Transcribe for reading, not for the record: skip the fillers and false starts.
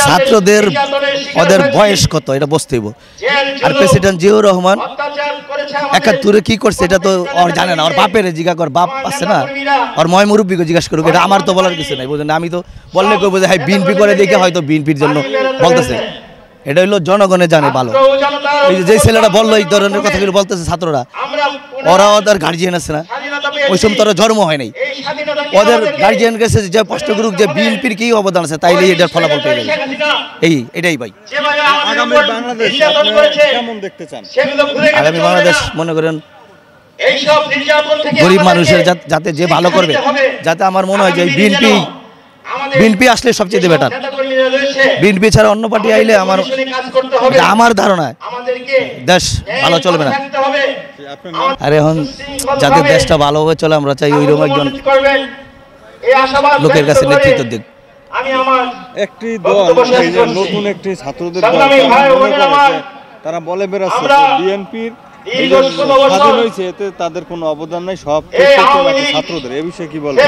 ছাত্রদের ওদের বয়স কত এটা বুঝতে হইব। আর প্রেসিডেন্ট জিয়াউর রহমান ৭১ কি করছে এটা তো ওর জানে না, ওর বাপের জিজ্ঞাসা কর, বাপ আছে না, ওর ময় মুরব্বীকে জিজ্ঞাসা করুক, এটা আমার তো বলার কিছু নাই, বুঝলেন? আমি তো বললে কইব যে হ্যাঁ বিএনপি করে দেখে হয়তো বিএনপির জন্য বলতেছে, এটা হইলো জনগণে জানে ভালো। এই যে ছেলেটা বললো এই ধরনের কথাগুলো বলতেছে ছাত্ররা, ওরা ওদের গার্জিয়ান আছে না, ওই সময় তোরা জন্ম হয় নাই, ওদের গার্জিয়ান কাছে যে প্রশ্ন করুক যে বিএনপির কি অবদান আছে, তাইলে এটার ফলাফল পেয়ে যাবে। এটাই ভাই আগামী বাংলাদেশ কেমন দেখতে চান? আগামী বাংলাদেশ মনে করেন গরিব মানুষের যাতে যে ভালো করবে, যাতে আমার মনে হয় যে বিএনপি আসলে সবচেয়ে বেটার। বিএনপি ছাড়া অন্য পার্টি আইলে আমার ধারণায় দেশ ভালো চলবে না। আর এখন যাতে দেশটা ভালোভাবে চলে আমরা চাই ওইরকম একজন লোকের কাছে নেতৃত্ব দিক। একটি দল নতুন একটি ছাত্রদের দল তারা বলে বেড়াচ্ছে বিএনপির স্বাধীন হয়েছে, এতে তাদের কোনো অবদান নাই, সব ছাত্রদের। এ বিষয়ে কি বলবেন?